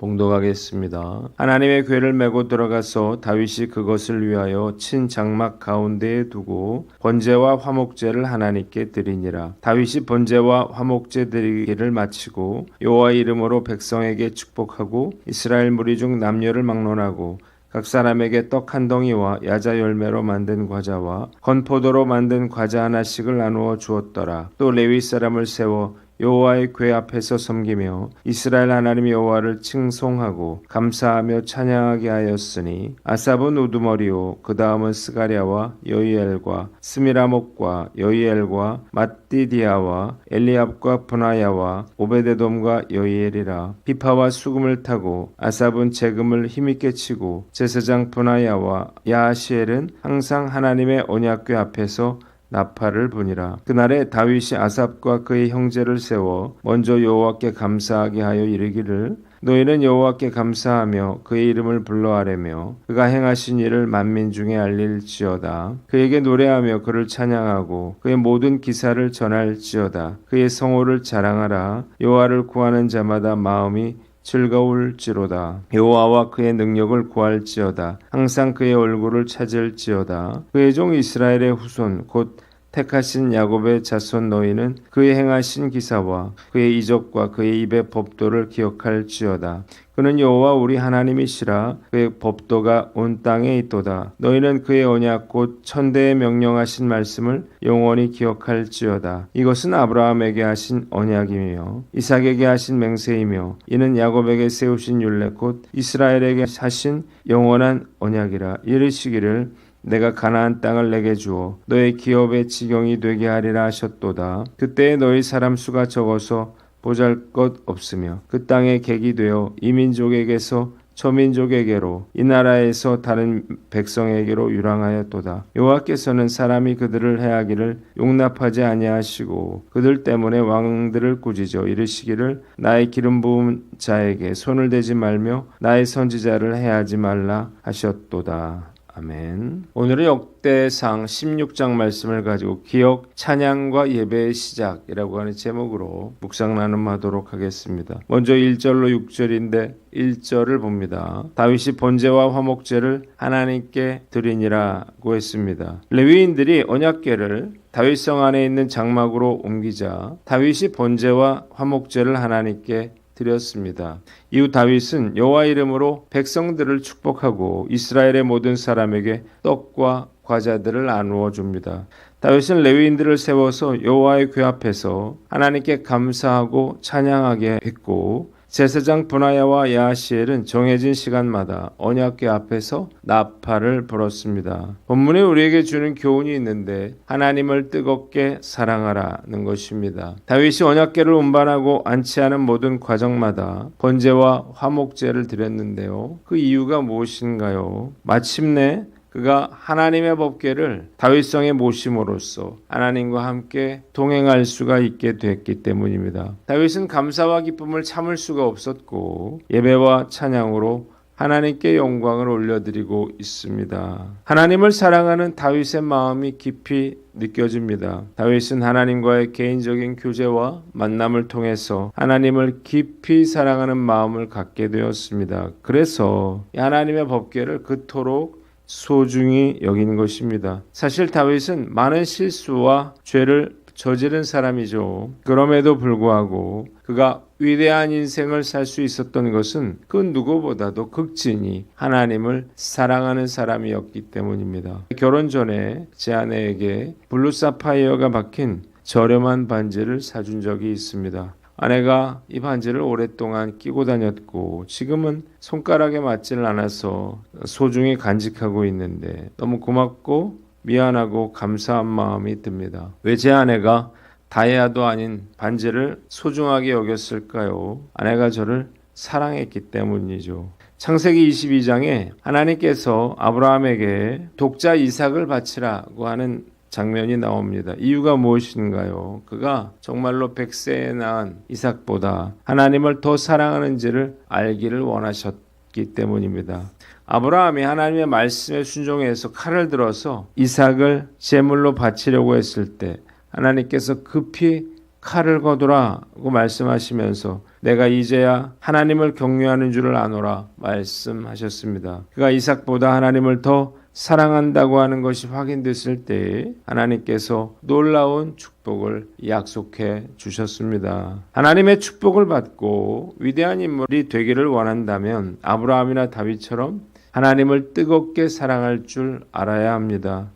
봉독하겠습니다. 하나님의 궤를 메고 들어가서 다윗이 그것을 위하여 친 장막 가운데에 두고 번제와 화목제를 하나님께 드리니라. 다윗이 번제와 화목제 드리기를 마치고 여호와 이름으로 백성에게 축복하고 이스라엘 무리 중 남녀를 막론하고 각 사람에게 떡 한 덩이와 야자 열매로 만든 과자와 건포도로 만든 과자 하나씩을 나누어 주었더라. 또 레위 사람을 세워 여호와의 궤 앞에서 섬기며 이스라엘 하나님 여호와를 칭송하고 감사하며 찬양하게 하였으니 아삽은 우두머리요 그 다음은 스가랴와 여이엘과 스미라목과 여이엘과 mat디디아와 엘리압과 브나야와 오베데돔과 여이엘이라. 비파와 수금을 타고 아삽은 재금을 힘있게 치고 제사장 브나야와 야하시엘은 항상 하나님의 언약궤 앞에서 나팔을 부니라. 그날에 다윗이 아삽과 그의 형제를 세워 먼저 여호와께 감사하게 하여 이르기를 너희는 여호와께 감사하며 그의 이름을 불러아뢰며 그가 행하신 일을 만민 중에 알릴지어다. 그에게 노래하며 그를 찬양하고 그의 모든 기사를 전할지어다. 그의 성호를 자랑하라. 여호와를 구하는 자마다 마음이 즐거울지로다. 여호와와 그의 능력을 구할지어다. 항상 그의 얼굴을 찾을지어다. 그의 종 이스라엘의 후손 곧 택하신 야곱의 자손 너희는 그의 행하신 기사와 그의 이적과 그의 입의 법도를 기억할지어다. 그는 여호와 우리 하나님이시라. 그의 법도가 온 땅에 있도다. 너희는 그의 언약 곧 천대에 명령하신 말씀을 영원히 기억할지어다. 이것은 아브라함에게 하신 언약이며 이삭에게 하신 맹세이며 이는 야곱에게 세우신 율례 곧 이스라엘에게 하신 영원한 언약이라. 이르시기를 내가 가나안 땅을 내게 주어 너의 기업의 지경이 되게 하리라 하셨도다. 그때에 너희 사람 수가 적어서 보잘것 없으며 그 땅에 객이 되어 이 민족에게서 저 민족에게로 이 나라에서 다른 백성에게로 유랑하였도다. 여호와께서는 사람이 그들을 해하기를 용납하지 아니하시고 그들 때문에 왕들을 꾸짖어 이르시기를 나의 기름 부은 자에게 손을 대지 말며 나의 선지자를 해하지 말라 하셨도다. 아멘. 오늘은 역대상 16장 말씀을 가지고 기억, 찬양과 예배의 시작이라고 하는 제목으로 묵상 나눔하도록 하겠습니다. 먼저 1절로 6절인데 1절을 봅니다. 다윗이 번제와 화목제를 하나님께 드리니라고 했습니다. 레위인들이 언약궤를 다윗성 안에 있는 장막으로 옮기자 다윗이 번제와 화목제를 하나님께 드렸습니다. 이후 다윗은 여호와 이름으로 백성들을 축복하고 이스라엘의 모든 사람에게 떡과 과자들을 나누어 줍니다. 다윗은 레위인들을 세워서 여호와의 궤 앞에서 하나님께 감사하고 찬양하게 했고 제사장 브나야와 야하시엘은 정해진 시간마다 언약궤 앞에서 나팔을 불었습니다. 본문에 우리에게 주는 교훈이 있는데 하나님을 뜨겁게 사랑하라는 것입니다. 다윗이 언약궤를 운반하고 안치하는 모든 과정마다 번제와 화목제를 드렸는데요. 그 이유가 무엇인가요? 마침내 그가 하나님의 법궤를 다윗성에 모심으로써 하나님과 함께 동행할 수가 있게 됐기 때문입니다. 다윗은 감사와 기쁨을 참을 수가 없었고 예배와 찬양으로 하나님께 영광을 올려드리고 있습니다. 하나님을 사랑하는 다윗의 마음이 깊이 느껴집니다. 다윗은 하나님과의 개인적인 교제와 만남을 통해서 하나님을 깊이 사랑하는 마음을 갖게 되었습니다. 그래서 하나님의 법궤를 그토록 소중히 여긴 것입니다. 사실 다윗은 많은 실수와 죄를 저지른 사람이죠. 그럼에도 불구하고 그가 위대한 인생을 살 수 있었던 것은 그 누구보다도 극진히 하나님을 사랑하는 사람이었기 때문입니다. 결혼 전에 제 아내에게 블루 사파이어가 박힌 저렴한 반지를 사준 적이 있습니다. 아내가 이 반지를 오랫동안 끼고 다녔고 지금은 손가락에 맞지를 않아서 소중히 간직하고 있는데 너무 고맙고 미안하고 감사한 마음이 듭니다. 왜 제 아내가 다이아도 아닌 반지를 소중하게 여겼을까요? 아내가 저를 사랑했기 때문이죠. 창세기 22장에 하나님께서 아브라함에게 독자 이삭을 바치라고 하는 장면이 나옵니다. 이유가 무엇인가요? 그가 정말로 100세에 낳은 이삭보다 하나님을 더 사랑하는지를 알기를 원하셨기 때문입니다. 아브라함이 하나님의 말씀에 순종해서 칼을 들어서 이삭을 제물로 바치려고 했을 때 하나님께서 급히 칼을 거두라고 말씀하시면서 내가 이제야 하나님을 경외하는 줄을 아노라 말씀하셨습니다. 그가 이삭보다 하나님을 더 사랑한다고 하는 것이 확인됐을 때 하나님께서 놀라운 축복을 약속해 주셨습니다. 하나님의 축복을 받고 위대한 인물이 되기를 원한다면 아브라함이나 다윗처럼 하나님을 뜨겁게 사랑할 줄 알아야 합니다.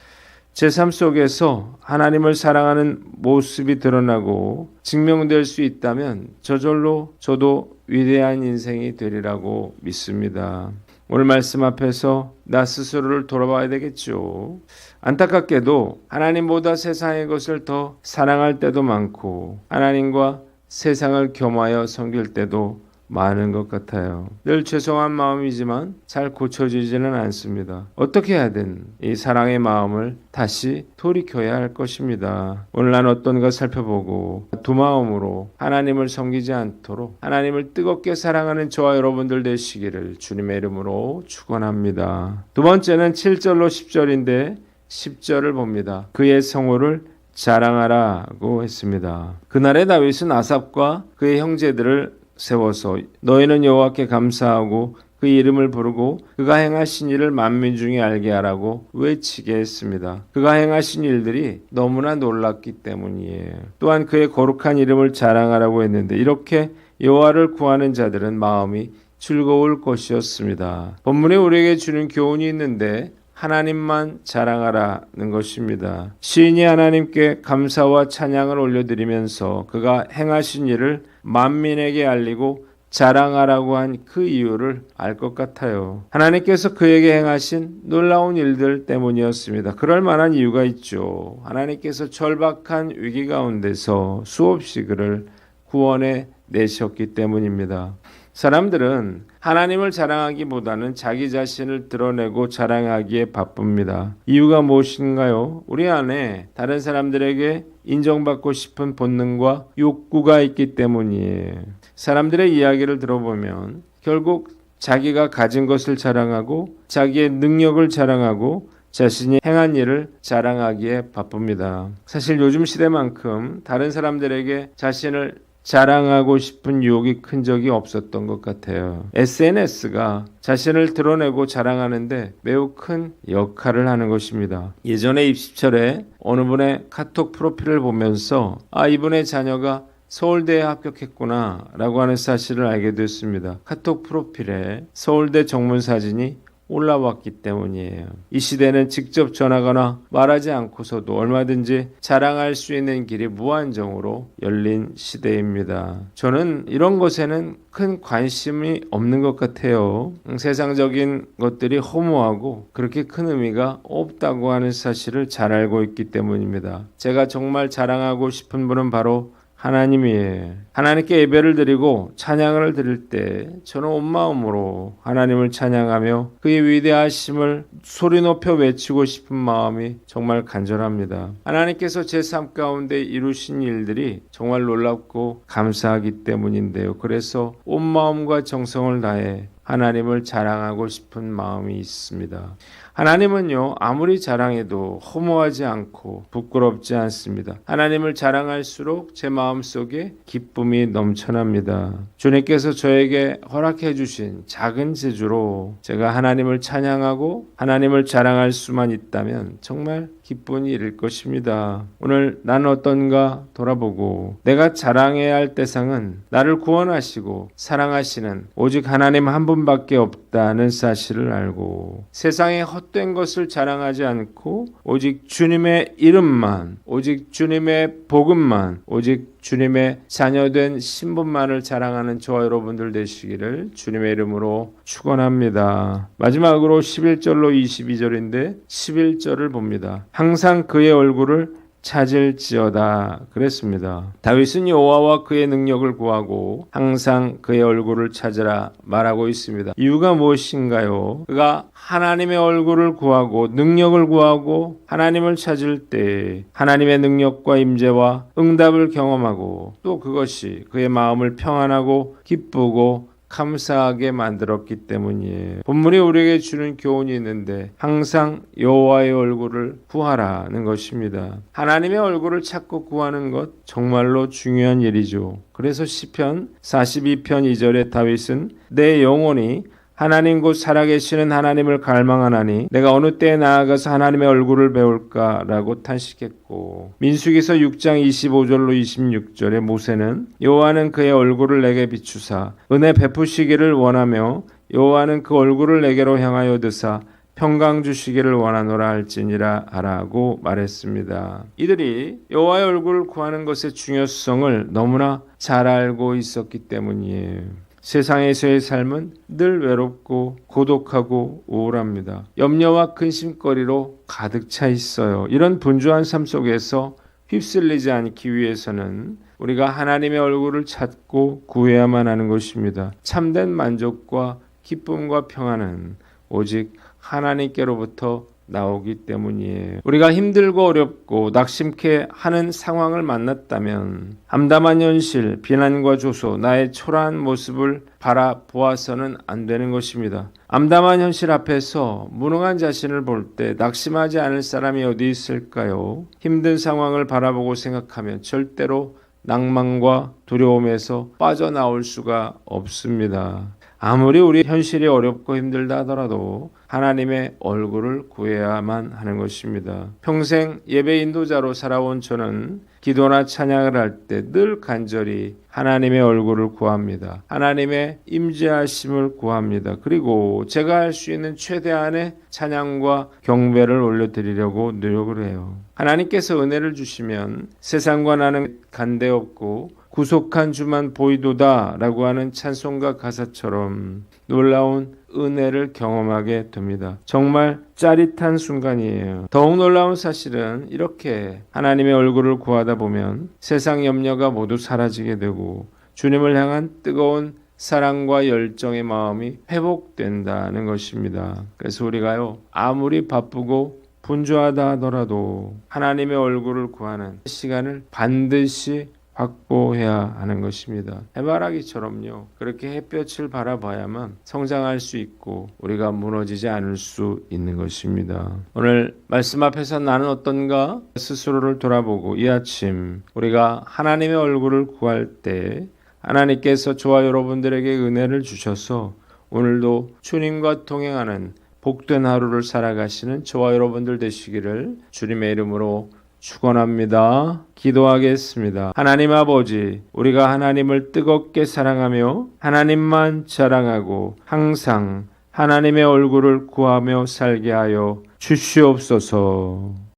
제 삶 속에서 하나님을 사랑하는 모습이 드러나고 증명될 수 있다면 저절로 저도 위대한 인생이 되리라고 믿습니다. 오늘 말씀 앞에서 나 스스로를 돌아봐야 되겠죠. 안타깝게도 하나님보다 세상의 것을 더 사랑할 때도 많고 하나님과 세상을 겸하여 섬길 때도 많은 것 같아요. 늘 죄송한 마음이지만 잘 고쳐지지는 않습니다. 어떻게 하든 이 사랑의 마음을 다시 돌이켜야 할 것입니다. 오늘 난 어떤가 살펴보고 두 마음으로 하나님을 섬기지 않도록 하나님을 뜨겁게 사랑하는 저와 여러분들 되시기를 주님의 이름으로 축원합니다. 두 번째는 7절로 10절인데 10절을 봅니다. 그의 성호를 자랑하라고 했습니다. 그날의 다윗은 아삽과 그의 형제들을 세워서 너희는 여호와께 감사하고 그 이름을 부르고 그가 행하신 일을 만민 중에 알게 하라고 외치게 했습니다. 그가 행하신 일들이 너무나 놀랍기 때문이에요. 또한 그의 거룩한 이름을 자랑하라고 했는데 이렇게 여호와를 구하는 자들은 마음이 즐거울 것이었습니다. 본문에 우리에게 주는 교훈이 있는데 하나님만 자랑하라는 것입니다. 시인이 하나님께 감사와 찬양을 올려드리면서 그가 행하신 일을 만민에게 알리고 자랑하라고 한 그 이유를 알 것 같아요. 하나님께서 그에게 행하신 놀라운 일들 때문이었습니다. 그럴 만한 이유가 있죠. 하나님께서 절박한 위기 가운데서 수없이 그를 구원해 내셨기 때문입니다. 사람들은 하나님을 자랑하기보다는 자기 자신을 드러내고 자랑하기에 바쁩니다. 이유가 무엇인가요? 우리 안에 다른 사람들에게 인정받고 싶은 본능과 욕구가 있기 때문이에요. 사람들의 이야기를 들어보면 결국 자기가 가진 것을 자랑하고 자기의 능력을 자랑하고 자신이 행한 일을 자랑하기에 바쁩니다. 사실 요즘 시대만큼 다른 사람들에게 자신을 자랑하고 싶은 유혹이 큰 적이 없었던 것 같아요. SNS가 자신을 드러내고 자랑하는데 매우 큰 역할을 하는 것입니다. 예전에 입시철에 어느 분의 카톡 프로필을 보면서 이분의 자녀가 서울대에 합격했구나 라고 하는 사실을 알게 됐습니다. 카톡 프로필에 서울대 정문 사진이 올라왔기 때문이에요. 이 시대는 직접 전하거나 말하지 않고서도 얼마든지 자랑할 수 있는 길이 무한정으로 열린 시대입니다. 저는 이런 것에는 큰 관심이 없는 것 같아요. 세상적인 것들이 허무하고 그렇게 큰 의미가 없다고 하는 사실을 잘 알고 있기 때문입니다. 제가 정말 자랑하고 싶은 분은 바로 하나님이에요. 하나님께 예배를 드리고 찬양을 드릴 때 저는 온 마음으로 하나님을 찬양하며 그의 위대하심을 소리 높여 외치고 싶은 마음이 정말 간절합니다. 하나님께서 제 삶 가운데 이루신 일들이 정말 놀랍고 감사하기 때문인데요. 그래서 온 마음과 정성을 다해 하나님을 자랑하고 싶은 마음이 있습니다. 하나님은요, 아무리 자랑해도 허무하지 않고 부끄럽지 않습니다. 하나님을 자랑할수록 제 마음속에 기쁨이 넘쳐납니다. 주님께서 저에게 허락해 주신 작은 재주로 제가 하나님을 찬양하고 하나님을 자랑할 수만 있다면 정말 기쁜 일일 것입니다. 오늘 나는 어떤가 돌아보고 내가 자랑해야 할 대상은 나를 구원하시고 사랑하시는 오직 하나님 한 분밖에 없다는 사실을 알고 세상의 헛된 것을 자랑하지 않고 오직 주님의 이름만, 오직 주님의 복음만, 오직 주님의 자녀된 신분만을 자랑하는 저와 여러분들 되시기를 주님의 이름으로 축원합니다. 마지막으로 11절로 22절인데 11절을 봅니다. 항상 그의 얼굴을 찾을지어다 그랬습니다. 다윗은 여호와와 그의 능력을 구하고 항상 그의 얼굴을 찾으라 말하고 있습니다. 이유가 무엇인가요? 그가 하나님의 얼굴을 구하고 능력을 구하고 하나님을 찾을 때 하나님의 능력과 임재와 응답을 경험하고 또 그것이 그의 마음을 평안하고 기쁘고 감사하게 만들었기 때문이에요. 본문이 우리에게 주는 교훈이 있는데 항상 여호와의 얼굴을 구하라는 것입니다. 하나님의 얼굴을 찾고 구하는 것 정말로 중요한 일이죠. 그래서 시편 42편 2절에 다윗은 내 영혼이 하나님 곧 살아계시는 하나님을 갈망하나니 내가 어느 때에 나아가서 하나님의 얼굴을 배울까라고 탄식했고, 민수기서 6장 25절로 26절에 모세는 여호와는 그의 얼굴을 내게 비추사 은혜 베푸시기를 원하며 여호와는 그 얼굴을 내게로 향하여 드사 평강 주시기를 원하노라 할지니라 하라고 말했습니다. 이들이 여호와의 얼굴을 구하는 것의 중요성을 너무나 잘 알고 있었기 때문이에요. 세상에서의 삶은 늘 외롭고 고독하고 우울합니다. 염려와 근심거리로 가득 차 있어요. 이런 분주한 삶 속에서 휩쓸리지 않기 위해서는 우리가 하나님의 얼굴을 찾고 구해야만 하는 것입니다. 참된 만족과 기쁨과 평안은 오직 하나님께로부터 나오기 때문이에요. 우리가 힘들고 어렵고 낙심케 하는 상황을 만났다면 암담한 현실, 비난과 조소, 나의 초라한 모습을 바라보아서는 안 되는 것입니다. 암담한 현실 앞에서 무능한 자신을 볼 때 낙심하지 않을 사람이 어디 있을까요? 힘든 상황을 바라보고 생각하면 절대로 낭만과 두려움에서 빠져나올 수가 없습니다. 아무리 우리 현실이 어렵고 힘들다 하더라도 하나님의 얼굴을 구해야만 하는 것입니다. 평생 예배 인도자로 살아온 저는 기도나 찬양을 할 때 늘 간절히 하나님의 얼굴을 구합니다. 하나님의 임재하심을 구합니다. 그리고 제가 할 수 있는 최대한의 찬양과 경배를 올려드리려고 노력을 해요. 하나님께서 은혜를 주시면 세상과 나는 간대없고 구속한 주만 보이도다 라고 하는 찬송가 가사처럼 놀라운 은혜를 경험하게 됩니다. 정말 짜릿한 순간이에요. 더욱 놀라운 사실은 이렇게 하나님의 얼굴을 구하다 보면 세상 염려가 모두 사라지게 되고 주님을 향한 뜨거운 사랑과 열정의 마음이 회복된다는 것입니다. 그래서 우리가요, 아무리 바쁘고 분주하다 하더라도 하나님의 얼굴을 구하는 시간을 반드시 확보해야 하는 것입니다. 해바라기처럼요, 그렇게 햇볕을 바라봐야만 성장할 수 있고 우리가 무너지지 않을 수 있는 것입니다. 오늘 말씀 앞에서 나는 어떤가 스스로를 돌아보고 이 아침 우리가 하나님의 얼굴을 구할 때 하나님께서 저와 여러분들에게 은혜를 주셔서 오늘도 주님과 동행하는 복된 하루를 살아가시는 저와 여러분들 되시기를 주님의 이름으로 축원합니다. 기도하겠습니다. 하나님 아버지, 우리가 하나님을 뜨겁게 사랑하며 하나님만 자랑하고 항상 하나님의 얼굴을 구하며 살게 하여 주시옵소서.